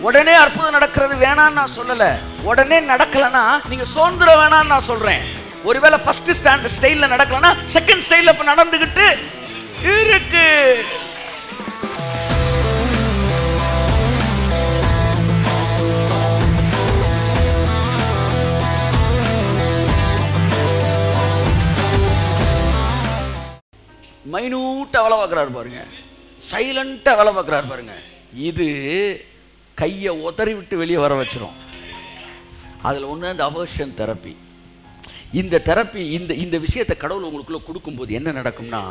உடனே அற்புதம் நடக்கிறது வேணான்னு நான் சொல்லல. உடனே நடக்கலன்னா நீங்க சோர்ந்துட வேணான்னு நான் சொல்றேன். ஒருவேளை ஃபர்ஸ்ட் ஸ்டைல்ல நடக்கலன்னா செகண்ட் ஸ்டைல்ல இப்ப நடந்துகிட்டு இருக்கு. மைனூட்டா வேலை பார்க்குறாரு பாருங்க, சைலண்டா வேலை பார்க்குறாரு பாருங்க. இது கையை உதறி விட்டு வெளியே வர வச்சிரும். அதில் ஒன்று அந்த அவர்ஷன் தெரப்பி. இந்த தெரப்பி இந்த விஷயத்தை கடவுள் உங்களுக்குள்ள கொடுக்கும்போது என்ன நடக்கும்னா,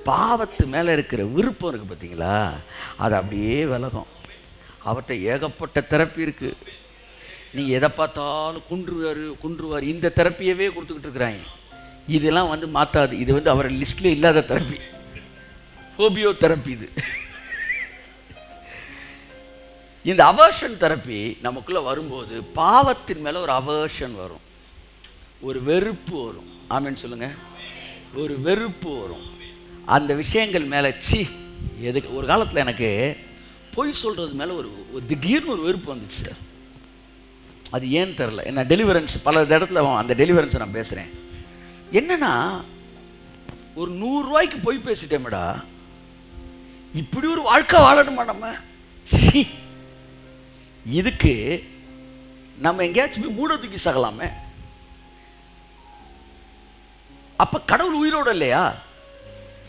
பாவத்து மேலே இருக்கிற விருப்பம் இருக்குது பார்த்தீங்களா, அது அப்படியே விலகும். அவர்கிட்ட ஏகப்பட்ட தெரப்பி இருக்குது. நீங்கள் எதை பார்த்தாலும் குன்றுவார் இந்த தெரப்பியவே கொடுத்துக்கிட்டு இருக்கிறாங்க. இதெல்லாம் மாற்றாது. இது அவர் லிஸ்ட்லேயே இல்லாத தெரப்பி, ஃபோபியோ தெரப்பி. இது இந்த அவர்ஷன் தெரப்பி நமக்குள்ளே வரும்போது பாவத்தின் மேலே ஒரு அவர்ஷன் வரும், ஒரு வெறுப்பு வரும். ஆமென் சொல்லுங்க. ஒரு வெறுப்பு வரும் அந்த விஷயங்கள் மேலே. எதுக்கு ஒரு காலத்தில் எனக்கு பொய் சொல்கிறது மேலே ஒரு திடீர்னு ஒரு வெறுப்பு வந்துச்சு சார். அது ஏன்னு தெரில. என்ன டெலிவரன்ஸ் பல இடத்துல அந்த டெலிவரன்ஸை நான் பேசுகிறேன். என்னன்னா, ஒரு 100 ரூபாய்க்கு பொய் பேசிட்டேன்டா, இப்படி ஒரு வாழ்க்கை வாழணுமா நம்ம? இதுக்கு நம்ம எங்கேயாச்சும் போய் மூட தூக்கி சாகலாமே. அப்ப கடவுள் உயிரோடு இல்லையா?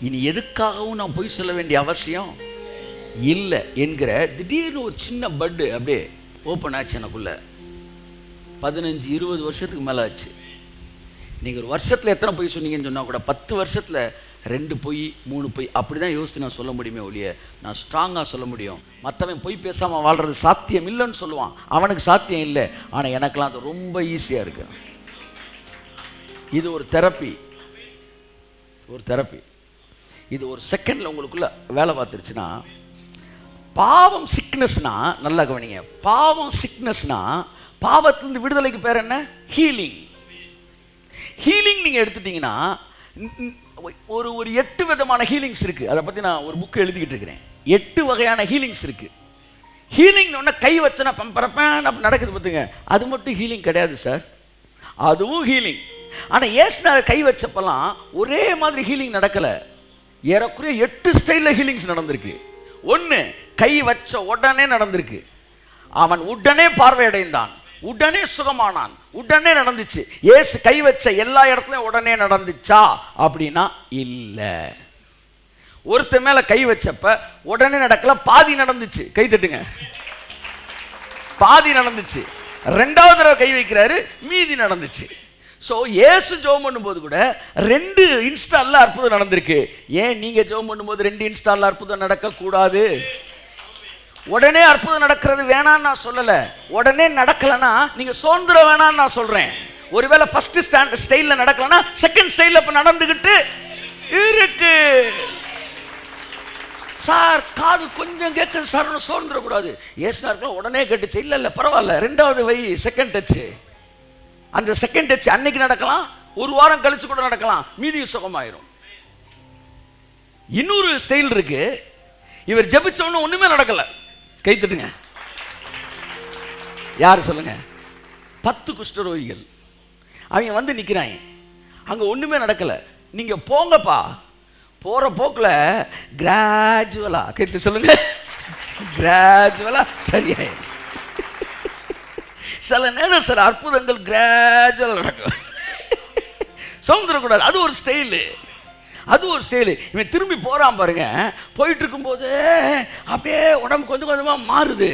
இனி எதுக்காகவும் நான் பொய் சொல்ல வேண்டிய அவசியம் இல்லை என்கிற திடீர்னு ஒரு சின்ன பட்டு அப்படியே ஓப்பன் ஆச்சு எனக்குள்ள. 15-20 வருஷத்துக்கு மேலே ஆச்சு. நீங்கள் ஒரு வருஷத்தில் எத்தனை பொய் சொன்னீங்கன்னு சொன்னால் கூட 10 வருஷத்தில் 2 பொய் 3 பொய் அப்படி தான் யோசித்து நான் சொல்ல முடியுமே ஒழிய நான் ஸ்ட்ராங்காக சொல்ல முடியும். மற்றவன் பொய் பேசாமல் வாழ்கிறது சாத்தியம் இல்லைன்னு சொல்லுவான், அவனுக்கு சாத்தியம் இல்லை. ஆனால் எனக்கெல்லாம் அது ரொம்ப ஈஸியாக இருக்கு. இது ஒரு தெரப்பி, ஒரு தெரப்பி. இது ஒரு செகண்டில் உங்களுக்குள்ள வேலை பார்த்துருச்சுன்னா, பாவம் சிக்னஸ்னா நல்லா கவனிங்க. பாவம் சிக்னஸ்னா பாவத்திலிருந்து விடுதலைக்கு பேர் என்ன? ஹீலிங். ஹீலிங் நீங்கள் எடுத்துட்டீங்கன்னா ஒரு 8 விதமான ஹீலிங்ஸ் இருக்குது. அதை பற்றி நான் ஒரு புக்கு எழுதிக்கிட்டு இருக்கிறேன். 8 வகையான ஹீலிங்ஸ் இருக்குது. ஹீலிங் ஒன்று கை வச்சனா பரப்பேன் அப்படி நடக்குது பார்த்துங்க, அது மட்டும் ஹீலிங் கிடையாது சார். அதுவும் ஹீலிங். ஆனால் ஏசுனார் கை வச்சப்பெல்லாம் ஒரே மாதிரி ஹீலிங் நடக்கலை. ஏறக்குறைய 8 ஸ்டைலில் ஹீலிங்ஸ் நடந்திருக்கு. ஒன்று, கை வச்ச உடனே நடந்திருக்கு. அவன் உடனே பார்வையடைந்தான், உடனே சுகமானான், உடனே நடந்துச்சு. ஏசு கை வச்ச எல்லா இடத்துலையும் உடனே நடந்துச்சா அப்படின்னா இல்லை. ஒருத்தர் மேல கை வச்சப்ப உடனே நடக்கல, பாதி நடந்துச்சு. கை தட்டுங்க. பாதி நடந்துச்சு. 2வது தடவை கை வைக்கிறாரு, மீதி நடந்துச்சு. ஸோ ஏசு ஜெபம் பண்ணும்போது கூட 2 இன்ஸ்டால்ல அற்புதம் நடந்திருக்கு. ஏன் நீங்க ஜெபம் பண்ணும்போது 2 இன்ஸ்டால்ல அற்புதம் நடக்கக்கூடாது? உடனே அற்புதம் நடக்கிறது வேணான்னு நான் சொல்லல. உடனே நடக்கலன்னா நீங்க சோர்ந்துட வேணான்னு நான் சொல்றேன். ஒருவேளை ஃபர்ஸ்ட் ஸ்டைல்ல நடக்கலன்னா செகண்ட் ஸ்டைல்ல இப்ப நடந்துகிட்டு இருக்கு. சார் காது கொஞ்சம் கேட்குது சார், சோர்ந்துடக்கூடாது. ஏசுனாருக்குலாம் உடனே கேட்டுச்சு. இல்லை இல்லை பரவாயில்ல, 2வது வை, செகண்ட் டச்சு. அந்த செகண்ட் டச் அன்னைக்கு நடக்கலாம், 1 வாரம் கழிச்சு கூட நடக்கலாம், மீதி சுகமாயிரும். இன்னொரு ஸ்டைல் இருக்கு. இவர் ஜெபிச்சவனும் ஒண்ணுமே நடக்கல. கை தட்டுங்க. யாரு சொல்லுங்க? 10 குஷ்டரோகிகள் அவங்க வந்து நிக்கிறாங்க. அங்க ஒண்ணுமே நடக்கல. நீங்க போங்கப்பா. போற போக்குல கிராஜுவலா, கேட்டு சொல்லுங்க, கிராஜுவலா சரியாயிடும். சில நேரம் சில அற்புதங்கள் கிராஜுவல் நடக்கும். சவுந்தரக்கூடாது. அது ஒரு ஸ்டைலு, அது ஒரு ஸ்டைலு. இவன் திரும்பி போறான் பாருங்க. போயிட்டு இருக்கும்போது அப்படியே உடம்பு கொஞ்சம் கொஞ்சமாக மாறுது.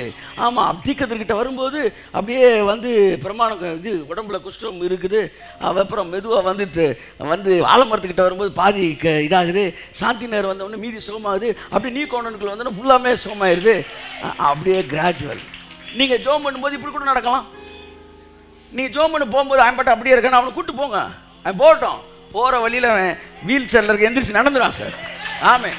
ஆமாம், தீக்கத்திற்கிட்ட வரும்போது அப்படியே வந்து பிரமாணம் இது உடம்புல குஷ்டம் இருக்குது. அப்புறம் மெதுவாக வந்து ஆலமரத்துக்கிட்ட வரும்போது பாதி இதாகுது. சாந்தி நேரம் வந்தவொடனே மீதி சுகமாகுது. அப்படி நீ கோணனுக்குள்ள வந்தோன்னா ஃபுல்லாமே சுகமாயிருது. அப்படியே கிராஜுவல். நீங்கள் ஜோம் பண்ணும்போது இப்படி கூட நடக்கலாம். நீங்கள் ஜோம் பண்ண போகும்போது அவன்பாட்டு அப்படியே இருக்கான்னு அவனை கூப்பிட்டு போங்க. அவன் போகட்டும். போகிற வழியில் அவன் வீல் சேர்ல இருக்க எந்திரிச்சு நடந்துடான் சார். ஆமே.